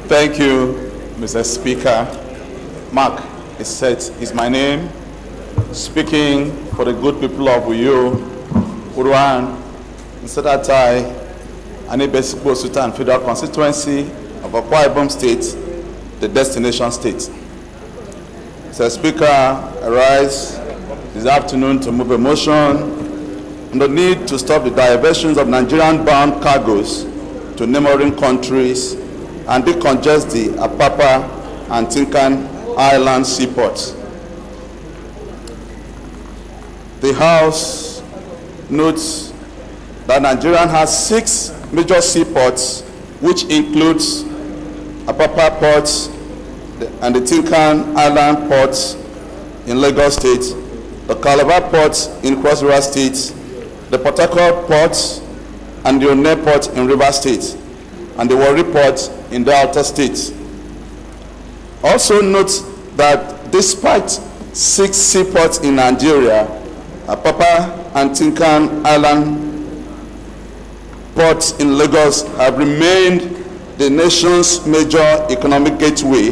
Thank you, Mr. Speaker. Mark Esset is my name, speaking for the good people of Uyo, Uruan, Nsetatai, and Ibesipo Sultan Federal Constituency of Akwa Ibom State, the destination state. Mr. Speaker, I rise this afternoon to move a motion on the need to stop the diversions of Nigerian-bound cargoes to neighboring countries and decongest the Apapa and Tinkan Island seaports. The House notes that Nigeria has 6 major seaports, which includes Apapa ports and the Tinkan Island ports in Lagos State, the Calabar ports in Cross River State, the Port Harcourt ports and the Onne port in Rivers State, and the Warri port in Delta State. Also note that despite 6 seaports in Nigeria, Apapa and Tinkan Island ports in Lagos have remained the nation's major economic gateway,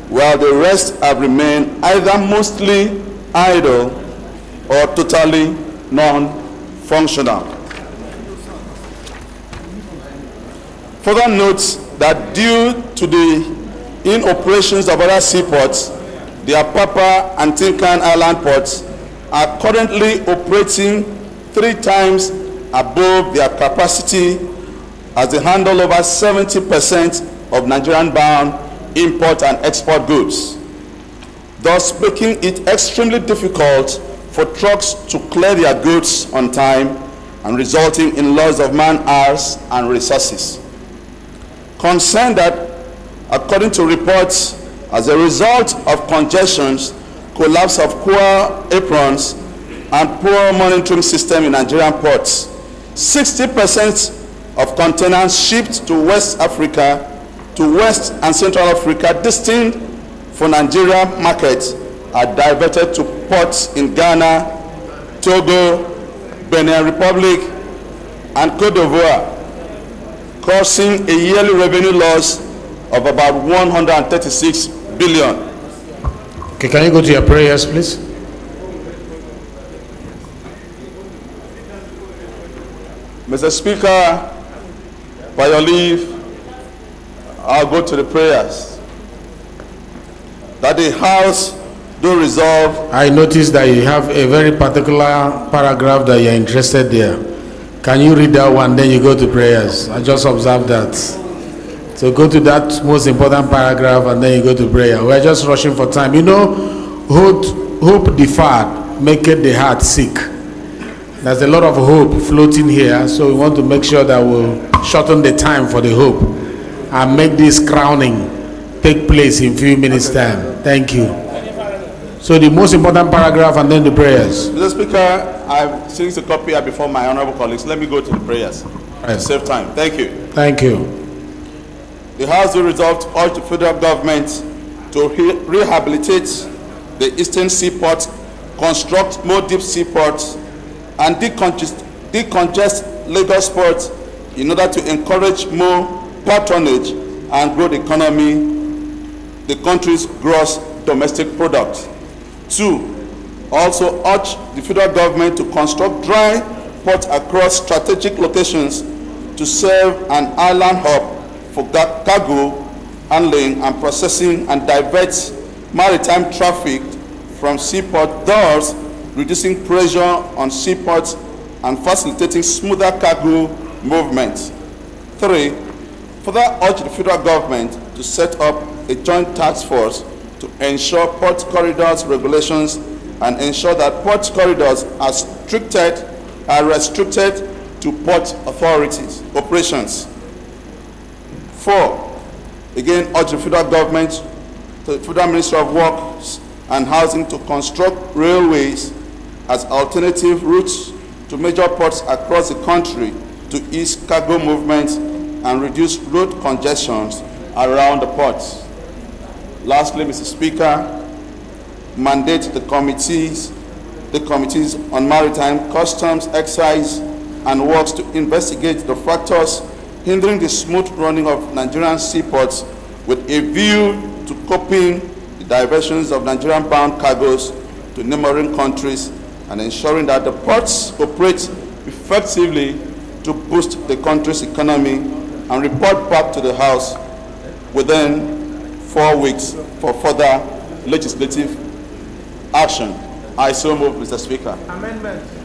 while the rest have remained either mostly idle or totally non-functional. Further notes that due to the inoperations of other seaports, the Apapa and Tinkan Island ports are currently operating 3 times above their capacity, as they handle over 70% of Nigerian-bound import and export goods, thus making it extremely difficult for trucks to clear their goods on time and resulting in loss of man-hours and resources. Concerned that, according to reports, as a result of congestions, collapse of core aprons, and poor monitoring system in Nigerian ports, 60% of containers shipped to West Africa, to West and Central Africa, destined for Nigeria markets, are diverted to ports in Ghana, Togo, Benin Republic, and Cote d'Ivoire, causing a yearly revenue loss of about 136 billion. Okay, can you go to your prayers, please? Mr. Speaker, by your leave, I'll go to the prayers. That the House do resolve. I noticed that you have a very particular paragraph that you're interested there. Can you read that one, then you go to prayers? I just observed that. So go to that most important paragraph and then you go to prayer. We're just rushing for time. You know, hope deferred maketh the heart sick. There's a lot of hope floating here, so we want to make sure that we'll shorten the time for the hope and make this crowning take place in a few minutes' time. Thank you. So the most important paragraph and then the prayers. Mr. Speaker, I've seen a copy here before my honorable colleagues. Let me go to the prayers to save time. Thank you. Thank you. The House will resolve to urge the federal government to rehabilitate the eastern seaports, construct more deep seaports, and decongest Lagos ports in order to encourage more patronage and grow the economy, the country's gross domestic product. 2, also urge the federal government to construct dry ports across strategic locations to serve an island hub for cargo handling and processing and divert maritime traffic from seaport, thus reducing pressure on seaports and facilitating smoother cargo movement. 3, further urge the federal government to set up a joint task force to ensure port corridors regulations and ensure that port corridors are restricted to port authorities' operations. 4, again urge the federal government, the Federal Ministry of Works and Housing to construct railways as alternative routes to major ports across the country to ease cargo movement and reduce road congestions around the ports. Lastly, Mr. Speaker, mandate the committees on maritime, customs, excise, and works to investigate the factors hindering the smooth running of Nigerian seaports with a view to coping the diversions of Nigerian-bound cargoes to neighboring countries and ensuring that the ports operate effectively to boost the country's economy and report back to the House within 4 weeks for further legislative action. I so move, Mr. Speaker. Amendment.